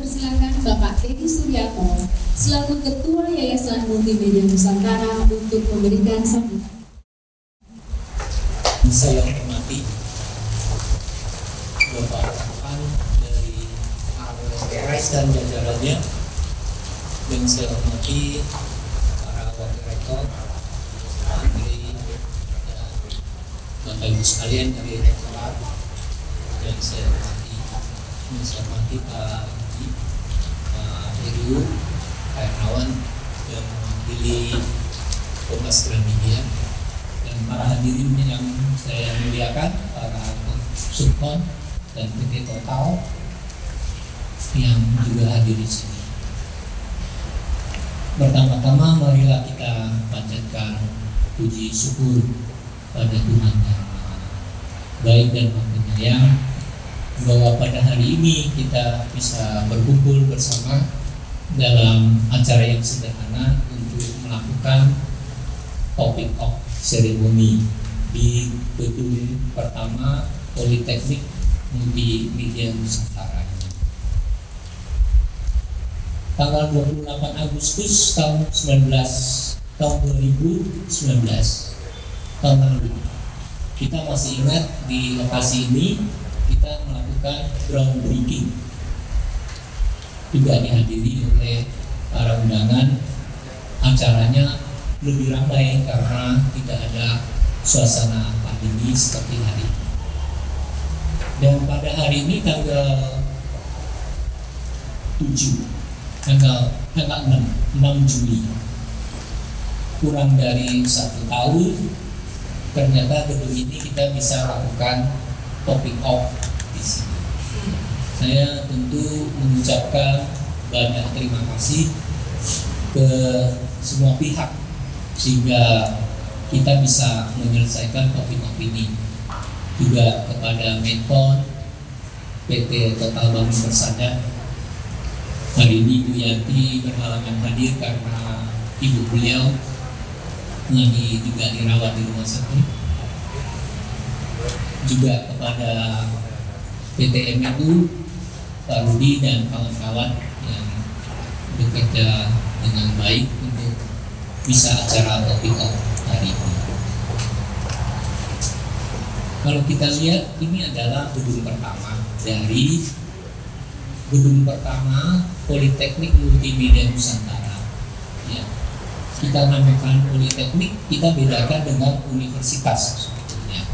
mempersilakan Bapak Teddy Suryato selaku Ketua Yayasan Multimedia Nusantara untuk memberikan sambutan. Saya hormati Bapak Rekan dari RS dan jajarannya, dan saya hormati para wakil rektor, menteri, dan Bapak Ibu sekalian dari rektorat, dan saya hormati Pak Heru, Pak Hernawan, yang mewakili Kompas Gramedia, dan para hadirin yang saya muliakan, para Subkon dan PT Total yang juga hadir di sini. Pertama-tama marilah kita panjatkan puji syukur pada Tuhan yang baik dan penyayang, bahwa pada hari ini kita bisa berkumpul bersama dalam acara yang sederhana untuk melakukan topic of ceremony di gedung pertama Politeknik Multimedia Nusantara. Tanggal 28 Agustus tahun 2019 tahun lalu, kita masih ingat di lokasi ini kita melakukan groundbreaking, juga dihadiri oleh para undangan. Acaranya lebih ramai karena tidak ada suasana pandemi seperti hari ini. Dan pada hari ini tanggal 6 Juli, kurang dari 1 tahun, ternyata gedung ini kita bisa lakukan topic off di sini. Saya tentu mengucapkan banyak terima kasih ke semua pihak sehingga kita bisa menyelesaikan topik ini. Juga kepada Mentor PT Total Bangun Persada. Hari ini Bu Yanti berhalangan hadir karena ibu beliau lagi juga dirawat di rumah sakit. Juga kepada PT MNU, Pak Rudi dan kawan-kawan yang bekerja dengan baik untuk bisa acara topik hari ini. Kalau kita lihat, ini adalah gedung pertama dari gedung pertama Politeknik Multimedia Nusantara. Ya, kita namakan Politeknik, kita bedakan dengan universitas. Ya.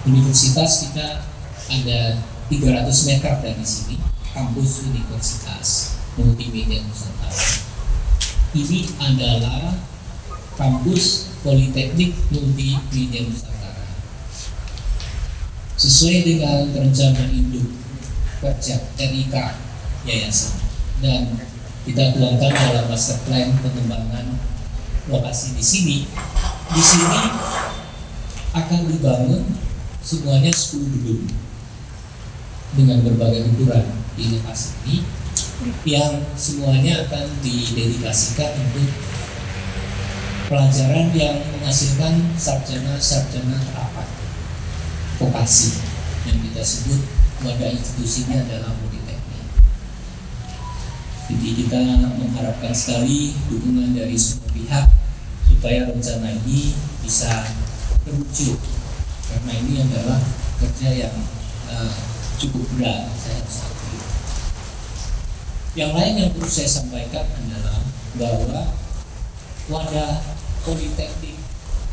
Universitas kita ada 300 meter dari sini, kampus Universitas Multimedia Nusantara. Ini adalah kampus Politeknik Multimedia Nusantara. Sesuai dengan rencana induk kerja RIK Yayasan, dan kita tuangkan dalam master plan pengembangan lokasi di sini. Di sini akan dibangun semuanya 10 gedung dengan berbagai ukuran di lokasi ini, yang semuanya akan didedikasikan untuk pelajaran yang menghasilkan sarjana-sarjana terapan vokasi, yang kita sebut wadah institusinya adalah Politeknik. Jadi kita mengharapkan sekali dukungan dari semua pihak supaya rencana ini bisa terwujud, karena ini adalah kerja yang cukup berat, saya harus akui. Yang lain yang perlu saya sampaikan adalah bahwa wadah Politeknik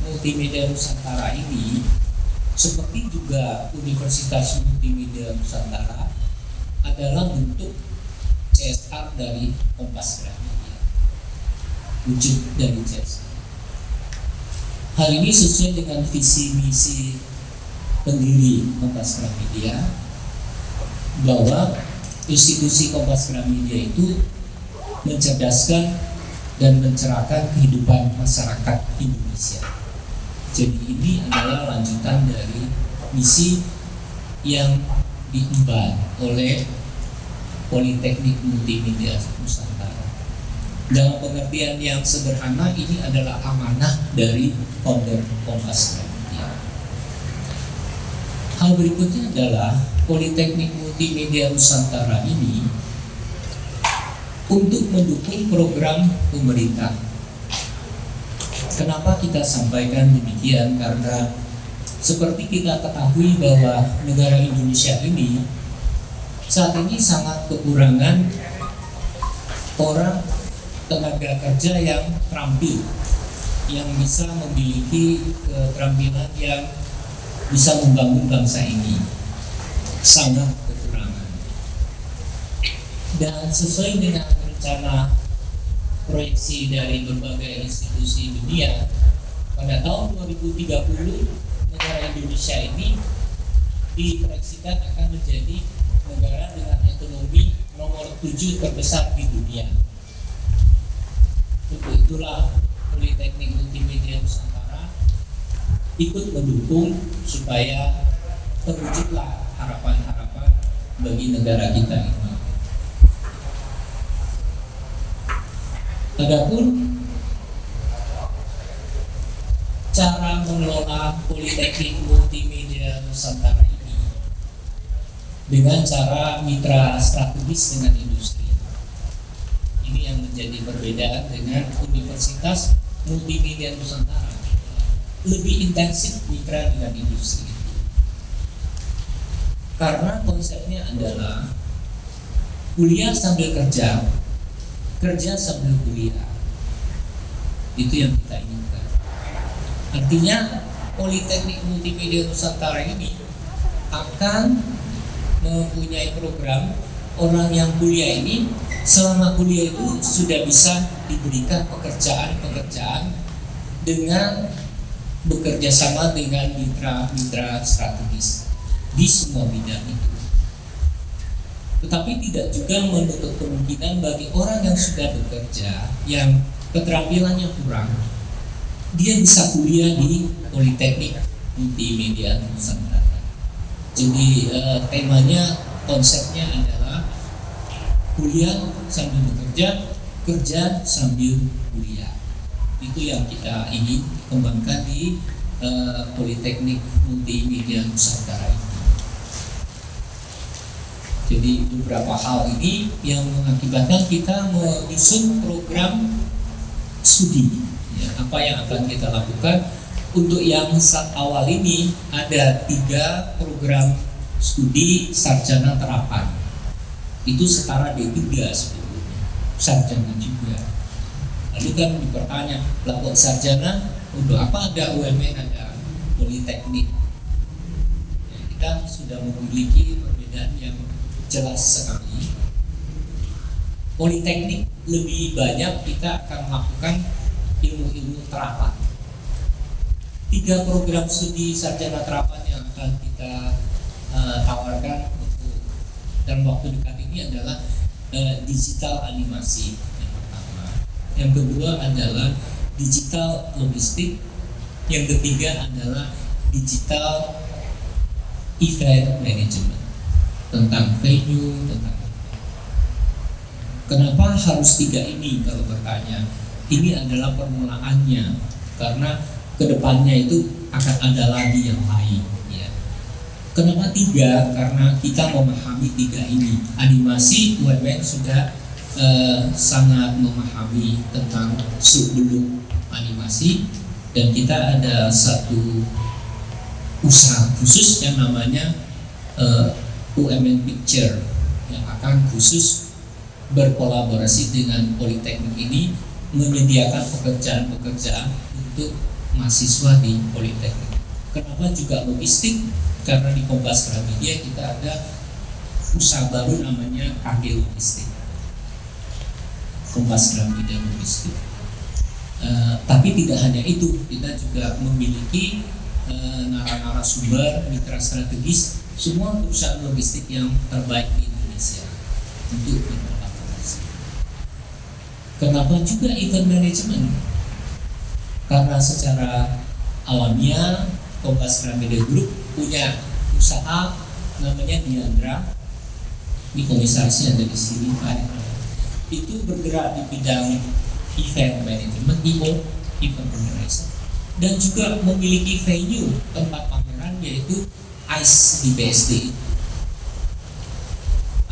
Multimedia Nusantara ini, seperti juga Universitas Multimedia Nusantara, adalah bentuk CSR dari Kompas Gramedia, wujud dari CSR. Hal ini sesuai dengan visi misi pendiri Kompas Gramedia, bahwa institusi Kompas Gramedia itu mencerdaskan dan mencerahkan kehidupan masyarakat Indonesia. Jadi ini adalah lanjutan dari misi yang diemban oleh Politeknik Multimedia Nusantara. Dalam pengertian yang sederhana, ini adalah amanah dari founder Kompas Gramedia. Hal berikutnya adalah Politeknik Multimedia Nusantara ini untuk mendukung program pemerintah. Kenapa kita sampaikan demikian? Karena seperti kita ketahui bahwa negara Indonesia ini saat ini sangat kekurangan orang tenaga kerja yang terampil, yang bisa memiliki keterampilan yang bisa membangun bangsa ini. Sangat kekurangan. Dan sesuai dengan rencana proyeksi dari berbagai institusi dunia, pada tahun 2030 negara Indonesia ini diproyeksikan akan menjadi negara dengan ekonomi nomor 7 terbesar di dunia. Untuk itulah Politeknik Multimedia Nusantara ikut mendukung supaya terwujudlah harapan-harapan bagi negara kita ini. Adapun cara mengelola Politeknik Multimedia Nusantara ini dengan cara mitra strategis dengan industri. Ini yang menjadi perbedaan dengan Universitas Multimedia Nusantara. Lebih intensif mitra dengan industri. Karena konsepnya adalah kuliah sambil kerja, kerja sambil kuliah. Itu yang kita inginkan. Artinya Politeknik Multimedia Nusantara ini akan mempunyai program orang yang kuliah ini selama kuliah itu sudah bisa diberikan pekerjaan-pekerjaan dengan bekerja sama dengan mitra-mitra strategis di semua bidang itu. Tetapi tidak juga menutup kemungkinan bagi orang yang sudah bekerja yang keterampilannya kurang, dia bisa kuliah di Politeknik Multimedia Nusantara. Jadi temanya, konsepnya adalah kuliah sambil bekerja, kerja sambil kuliah. Itu yang kita ingin kembangkan di Politeknik Multimedia Nusantara ini. Jadi beberapa hal ini yang mengakibatkan kita menyusun program studi. Ya, apa yang akan kita lakukan? Untuk yang saat awal ini ada 3 program studi sarjana terapan. Itu setara D3 sebetulnya, sarjana juga. Lalu kan dipertanya, lah kok sarjana untuk apa ada UMN, ada politeknik? Ya, kita sudah memiliki perbedaan yang jelas sekali. Politeknik lebih banyak kita akan melakukan ilmu-ilmu terapan. 3 program studi sarjana terapan yang akan kita tawarkan untuk dalam waktu dekat ini adalah digital animasi yang pertama. Yang kedua adalah digital logistik. Yang ketiga adalah digital event management, tentang venue, tentang. Kenapa harus 3 ini kalau bertanya? Ini adalah permulaannya, karena kedepannya itu akan ada lagi yang lain. Ya. Kenapa 3? Karena kita memahami 3 ini. Animasi UMN sudah sangat memahami tentang seluk-beluk animasi, dan kita ada satu usaha khusus yang namanya UMN Picture yang akan khusus berkolaborasi dengan Politeknik ini menyediakan pekerjaan-pekerjaan untuk mahasiswa di Politeknik. Kenapa juga logistik? Karena di Kompas Gramedia kita ada usaha baru namanya KG Logistik, Kompas Gramedia Logistik. Tapi tidak hanya itu, kita juga memiliki narasumber mitra strategis semua perusahaan logistik yang terbaik di Indonesia untuk berkolaborasi. Kenapa juga event management? Karena secara alamiah Kompas Gramedia Group punya usaha namanya Diandra. Ini komisarisnya ada di sini, Pak. Itu bergerak di bidang event management, event organizer, dan juga memiliki venue tempat pameran yaitu ICE di BSD.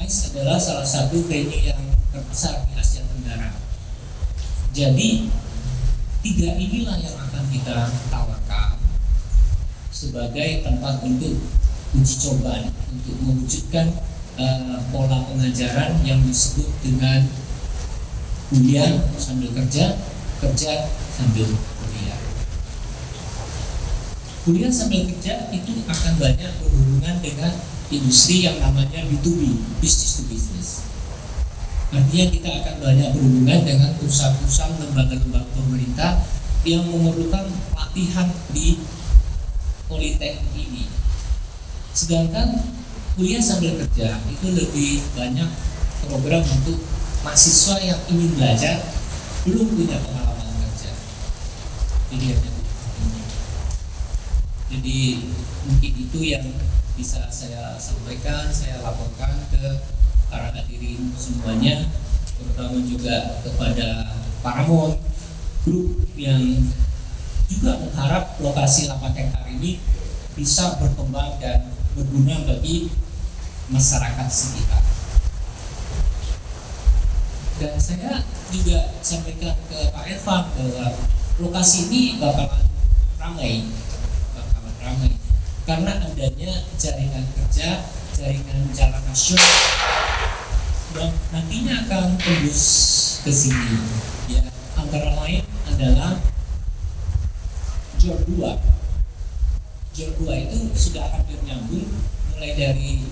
ICE adalah salah satu venue yang terbesar di Asia Tenggara. Jadi 3 inilah yang akan kita tawarkan sebagai tempat untuk uji coba untuk mewujudkan pola pengajaran yang disebut dengan kuliah sambil kerja, kerja sambil kuliah. Kuliah sambil kerja itu akan banyak berhubungan dengan industri yang namanya B2B, business to business. Artinya kita akan banyak berhubungan dengan perusahaan-perusahaan, lembaga-lembaga pemerintah yang memerlukan pelatihan di politeknik ini. Sedangkan kuliah sambil kerja itu lebih banyak program untuk mahasiswa yang ingin belajar belum punya pengalaman kerja. Jadi mungkin itu yang bisa saya sampaikan, saya laporkan ke para hadirin semuanya, terutama juga kepada Paramount Group yang juga mengharap lokasi lapak hektar ini bisa berkembang dan berguna bagi masyarakat sekitar. Dan saya juga sampaikan ke Pak Irfan bahwa lokasi ini bakalan ramai karena adanya jaringan kerja, jaringan jalan nasional dan nantinya akan tembus ke sini. Ya, antara lain adalah JOR 2. JOR 2 itu sudah hampir nyambung mulai dari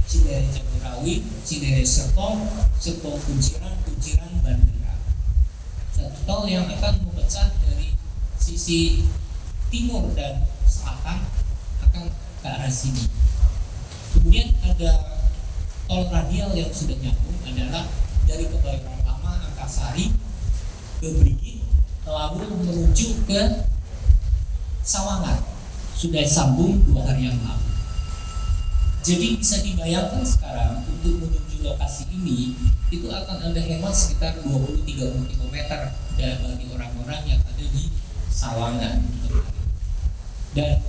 Cinere Jagorawi, Cinere Serpong, Serpong Kunciran, Kunciran Bandera. Satu tol yang akan memecah dari sisi timur dan selatan akan ke arah sini. Kemudian ada tol radial yang sudah nyambung adalah dari Kebayoran Lama, Antasari ke Brigit, lalu menuju ke Sawangan. Sudah sambung 2 hari yang lalu. Jadi bisa dibayangkan sekarang untuk menuju lokasi ini itu akan ada hemat sekitar 20-30 km bagi orang-orang yang ada di Sawangan. Dan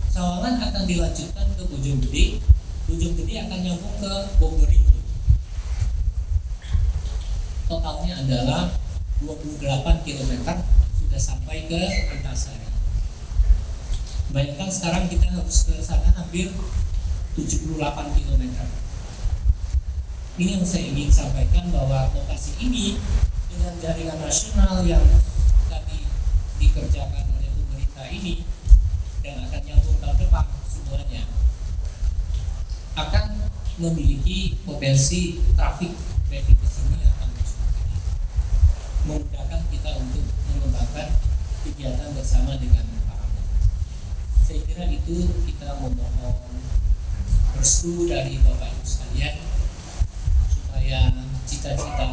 Sawangan akan dilanjutkan ke Bojonggede, Bojonggede akan nyambung ke Bogor. Totalnya adalah 28 km sudah sampai ke Antasari. Bayangkan sekarang kita harus ke sana hampir 78 km. Ini yang saya ingin sampaikan bahwa lokasi ini dengan jaringan nasional yang tadi dikerjakan oleh pemerintah ini dan akan nyambung tahun depan semuanya akan memiliki potensi traffic di sini akan memudahkan kita untuk mengembangkan kegiatan bersama dengan Paramount. Saya kira itu kita memohon restu dari Bapak Ibu sekalian supaya cita-cita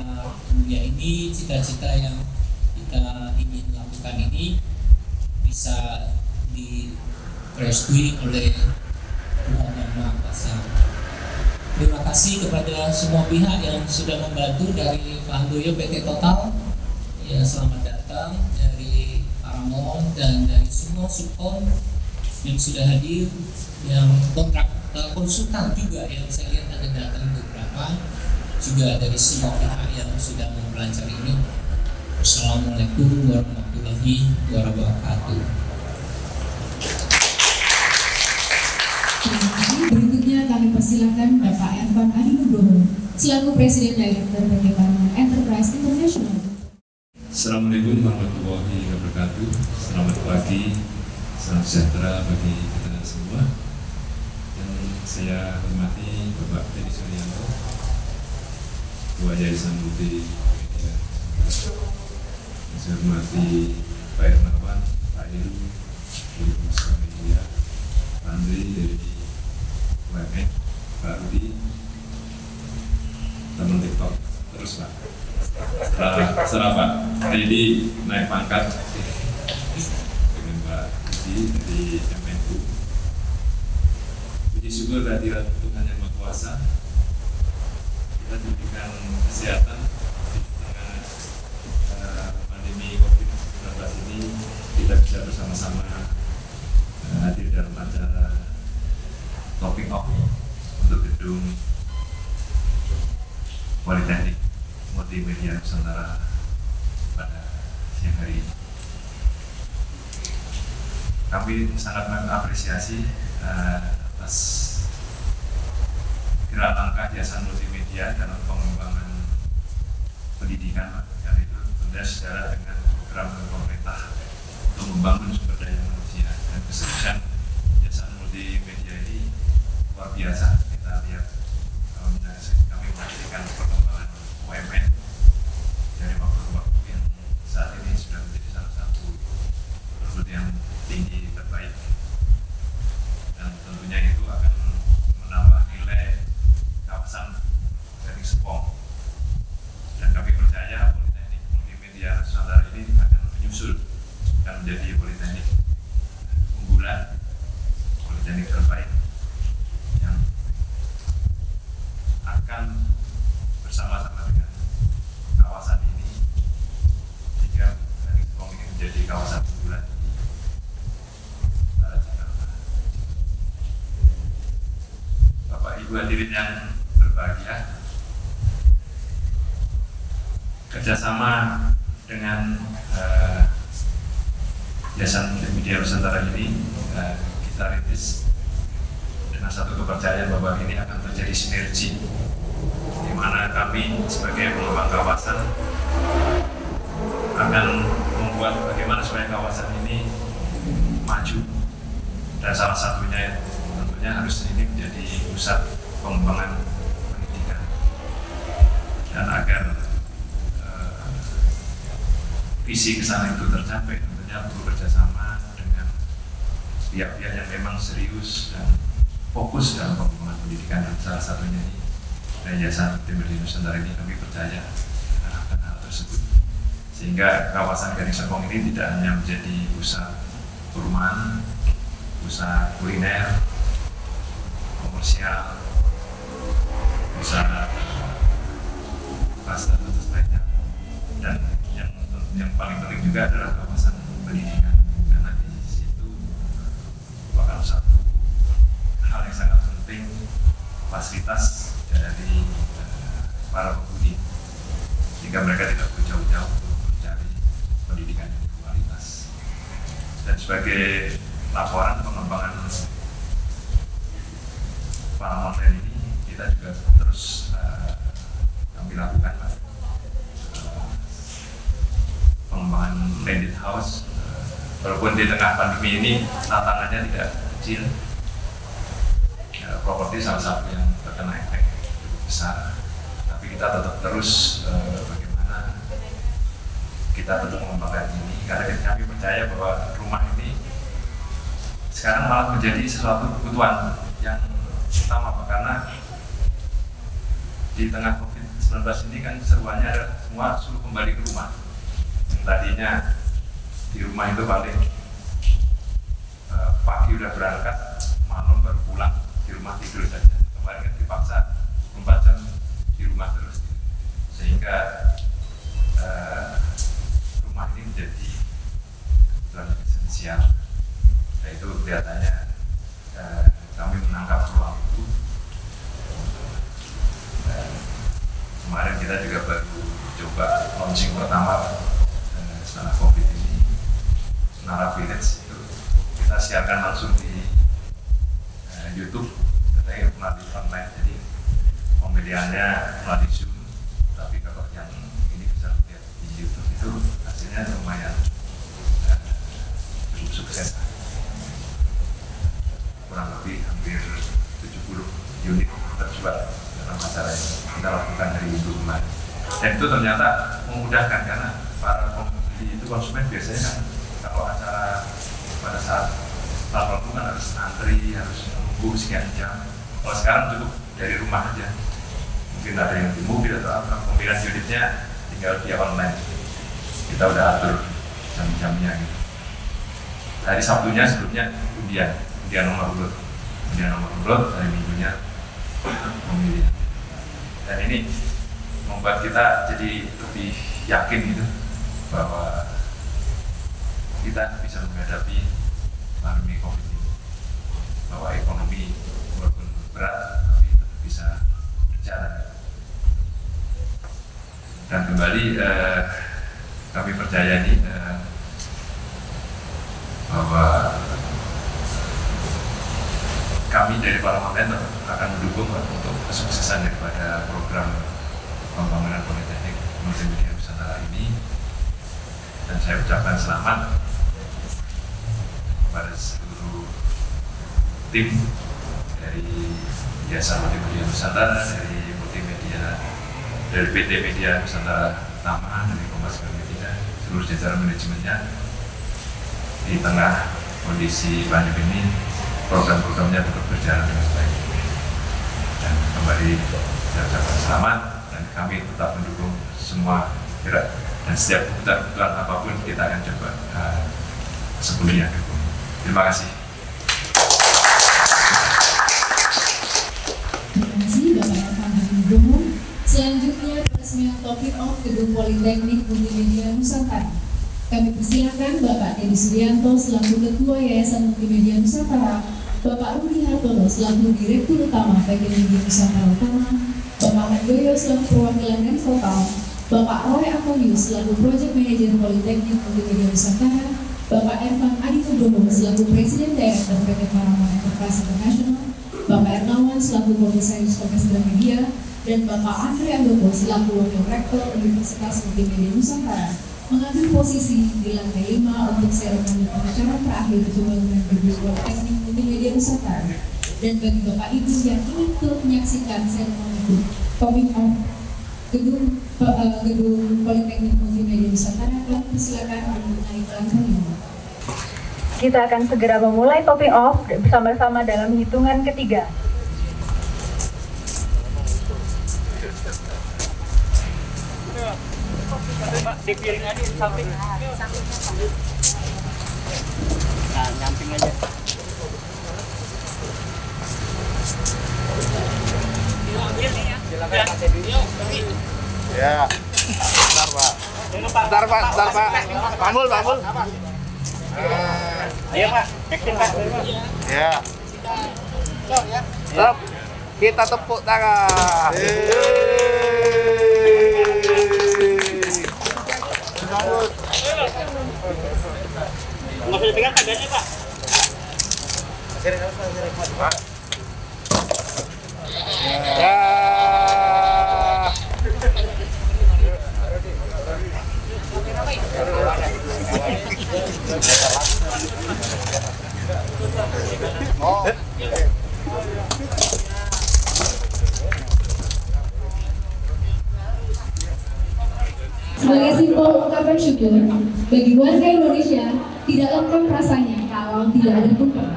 mulia ini, cita-cita yang kita ingin lakukan ini bisa direstui oleh Tuhan Yang Maha Kuasa. Terima kasih kepada semua pihak yang sudah membantu dari Pak Handoyo PT Total. Ya, selamat datang dari Paramount dan dari semua subkon yang sudah hadir, yang kontrak konsultan juga yang saya lihat ada datang beberapa, juga dari semua pihak yang sudah mempelajari ini. Assalamualaikum warahmatullahi wabarakatuh. Berikutnya kami persilakan Bapak Irfan Adi Nugroho selaku Presiden Director PT Paramount Enterprise International. Assalamualaikum warahmatullahi wabarakatuh. Selamat pagi, salam sejahtera bagi kita semua. Saya hormati Bapak Teddy Suryanto, Ketua Yayasan Multi Media. Saya hormati Pak Hermawan, Pak Heru, dari Masyarakat Media, Pak Andri dari WMX, Pak Rudi, teman TikTok, terus Pak. Setelah Pak Teddy naik pangkat dengan Pak Rudi dari MNU. Puji syukur kehadirat Tuhan Yang Maha Kuasa, kita diberikan kesehatan di tengah pandemi COVID-19 ini. Kita bisa bersama-sama hadir dalam acara topping off untuk gedung Politeknik Multimedia Nusantara pada siang hari ini. Kami sangat mengapresiasi atas gerak langkah Yayasan Multimedia dalam pengembangan pendidikan, dan itu tentunya sejalan dengan program pemerintah untuk membangun sumber daya manusia, dan kesuksesan Yayasan Multimedia ini luar biasa. Kita lihat kami menyaksikan perkembangan UMN dari waktu ke waktu yang saat ini sudah menjadi salah satu perguruan yang tinggi terbaik, dan tentunya itu akan menambah nilai kawasan dari Serpong, dan kami percaya Politeknik Multimedia Nusantara ini akan menyusul dan menjadi politeknik unggulan, politeknik terbaik yang akan bersama-sama dengan kawasan ini sehingga Politeknik Serpong ini menjadi kawasan unggulan di Barat Jakarta. Bapak Ibu hadirin yang berbahagia, kerjasama dengan Yayasan Multimedia Nusantara ini kita rintis dengan satu kepercayaan bahwa ini akan terjadi sinergi, di mana kami sebagai pengembang kawasan akan membuat bagaimana supaya kawasan ini maju, dan salah satunya tentunya harus ini menjadi pusat pengembangan pendidikan, dan agar visi kesana itu tercapai tentunya perlu kerjasama dengan pihak-pihak yang memang serius dan fokus dalam pengembangan pendidikan, dan salah satunya ini Yayasan Multimedia Nusantara ini. Kami percaya akan hal tersebut, sehingga kawasan Gading Serpong ini tidak hanya menjadi pusat perumahan, pusat kuliner, komersial, pusat pasar dan sebagainya, dan yang paling penting juga adalah kawasan pendidikan, karena di situ merupakan satu hal yang sangat penting, fasilitas dari para penghuni, sehingga mereka tidak perlu jauh-jauh untuk mencari pendidikan yang berkualitas. Dan sebagai laporan pengembangan Paramount ini, kita juga terus kami lakukan pengembangan landed house. Walaupun di tengah pandemi ini tantangannya tidak kecil, properti salah satu yang terkena efek cukup besar, tapi kita tetap terus bagaimana kita tetap mengembangkan ini, karena kami percaya bahwa rumah ini sekarang malah menjadi sesuatu kebutuhan yang utama, Pak, karena di tengah COVID-19 ini kan seruannya adalah semua suruh kembali ke rumah. Yang tadinya di rumah itu paling pagi udah berangkat, malam baru pulang, di rumah tidur saja. Kemarin kan dipaksa 24 jam di rumah terus, sehingga rumah ini menjadi kebutuhan esensial. Nah, itu kelihatannya kami menangkap peluang itu. Kemarin kita juga baru coba launching pertama setelah COVID ini, Nara Village, itu kita siarkan langsung di YouTube, katanya melalui online, jadi pemilihannya melalui Zoom. Tapi kalau yang ini bisa lihat di YouTube itu hasilnya lumayan cukup sukses. Kurang lebih hampir 70 unit terjual dalam acara yang kita lakukan hari Minggu kemarin. Dan itu ternyata memudahkan, karena para pembeli itu, konsumen biasanya kan kalau acara pada saat lalu kan harus antri, harus menunggu sekian jam. Kalau sekarang cukup dari rumah aja, mungkin ada yang di mobil atau apa, pemilihan unitnya tinggal via online, kita udah atur jam-jamnya gitu. Hari Sabtunya sebelumnya undian nomor urut, hari Minggunya pemilihan. Dan ini membuat kita jadi lebih yakin gitu bahwa kita bisa menghadapi pandemi COVID ini, bahwa ekonomi walaupun berat tapi tetap bisa berjalan. Dan kembali kami percaya ini bahwa kami dari para parlementer akan mendukung untuk kesuksesan daripada program pembangunan Politeknik Multimedia Nusantara ini. Dan saya ucapkan selamat kepada seluruh tim dari Yayasan Multimedia Nusantara, dari PT Media Nusantara Tama, dari Kompas Media, seluruh jajaran manajemennya. Di tengah kondisi pandemi ini, program-programnya tetap berjalan dengan baik. Dan kembali saya ucapkan selamat, dan kami tetap mendukung semua gerak dan setiap kebutuhan apapun kita akan coba sepenuhnya dukung. Terima kasih. Terima kasih Bapak Irfan Adinugroho. Selanjutnya peresmian token of Gedung Politeknik Multimedia Nusantara. Kami persilakan Bapak Teddy Suryanto selaku Ketua Yayasan Multimedia Nusantara, Bapak Rudi Hartono selaku Direktur Utama PT Media Nusantara Utama, Bapak Handoyo selaku Perwakilan Mentotal, Bapak Roy Antonius selaku Project Manager Politeknik Multimedia Nusantara, Bapak Irfan Adinugroho selaku Presiden Director PT Paramount Enterprise International, Bapak Ernawan selaku Komisaris Kompas Gramedia, dan Bapak Andre Andoko selaku Wakil Rektor Universitas Multimedia Nusantara mengambil posisi di lantai 5 untuk seremoni pengacara terakhir pembangunan Gedung Politeknik Multimedia Nusantara. Dan bagi Bapak Ibu yang ingin turut menyaksikan seremoni topping of Gedung Politeknik Multimedia Nusantara, kami persilakan untuk naik ke lantai 5. Kita akan segera memulai topping off bersama-sama dalam hitungan ketiga. Di piring aja di samping. Nah, nyamping aja. Silakan Pak Teddy. Ya. Bentar Pak. Pamul. Ayo Pak, action Pak. Ya. Stop. Kita tepuk tangan. Nggak bisa dipegang tangannya Pak. Ya. Sebagai simbol ungkapan syukur, bagi warga Indonesia tidak lengkap rasanya kalau tidak ada tumpeng.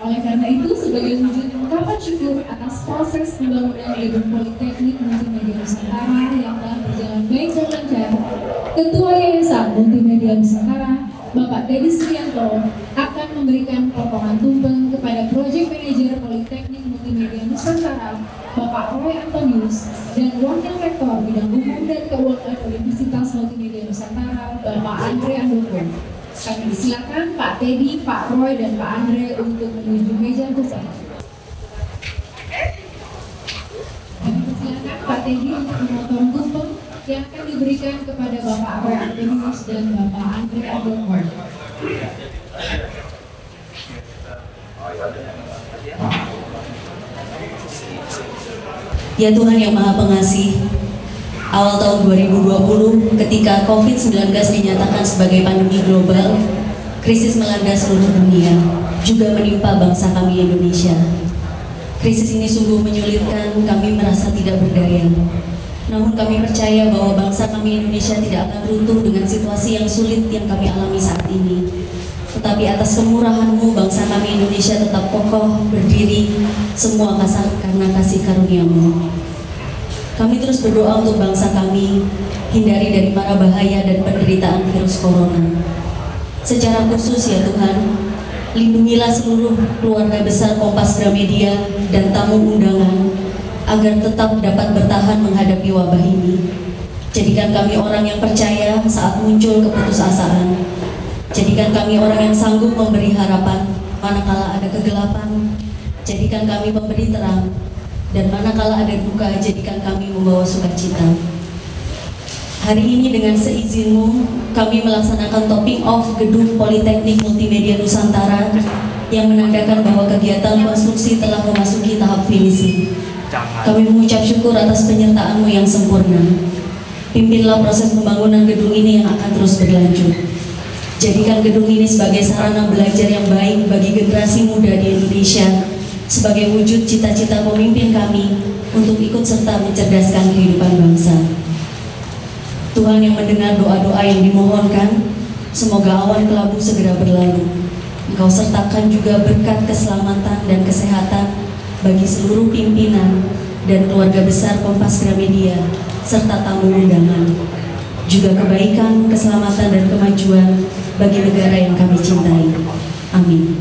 Oleh karena itu, sebagai wujud ungkapan syukur atas proses pembangunan Gedung Politeknik Multimedia Nusantara yang telah berjalan baik dan lancar, Ketua Yayasan Multimedia Nusantara, Bapak Teddy Suryanto, akan memberikan potongan tumpeng kepada Project Manager Politeknik Multimedia Nusantara, Bapak Roy Antonius, dan Wakil Rektor Bidang Umum dan Keuangan Universitas Multimedia Nusantara, Bapak Andre Andoko. Kami silakan Pak Teddy, Pak Roy, dan Pak Andre untuk menuju meja tumpeng. Kami silakan Pak Teddy untuk memotong tumpeng yang akan diberikan kepada Bapak Roy Antonius dan Bapak Andre Andoko. Ya Tuhan yang Maha Pengasih, awal tahun 2020 ketika COVID-19 dinyatakan sebagai pandemi global, krisis melanda seluruh dunia, juga menimpa bangsa kami Indonesia. Krisis ini sungguh menyulitkan, kami merasa tidak berdaya. Namun kami percaya bahwa bangsa kami Indonesia tidak akan runtuh dengan situasi yang sulit yang kami alami saat ini. Tetapi atas kemurahan-Mu, bangsa kami Indonesia tetap kokoh, berdiri, semua karena kasih karunia-Mu. Kami terus berdoa untuk bangsa kami, hindari dari mara bahaya dan penderitaan virus corona. Secara khusus ya Tuhan, lindungilah seluruh keluarga besar Kompas Gramedia dan tamu undangan, agar tetap dapat bertahan menghadapi wabah ini. Jadikan kami orang yang percaya saat muncul keputusasaan. Jadikan kami orang yang sanggup memberi harapan manakala ada kegelapan. Jadikan kami memberi terang, dan manakala ada duka, jadikan kami membawa sukacita. Hari ini dengan seizinmu, kami melaksanakan topping off Gedung Politeknik Multimedia Nusantara yang menandakan bahwa kegiatan konstruksi telah memasuki tahap finishing. Kami mengucap syukur atas penyertaanmu yang sempurna. Pimpinlah proses pembangunan gedung ini yang akan terus berlanjut. Jadikan gedung ini sebagai sarana belajar yang baik bagi generasi muda di Indonesia, sebagai wujud cita-cita pemimpin kami untuk ikut serta mencerdaskan kehidupan bangsa. Tuhan yang mendengar doa-doa yang dimohonkan, semoga awan kelabu segera berlalu. Engkau sertakan juga berkat keselamatan dan kesehatan bagi seluruh pimpinan dan keluarga besar Kompas Gramedia serta tamu undangan. Juga kebaikan, keselamatan dan kemajuan bagi negara yang kami cintai. Amin.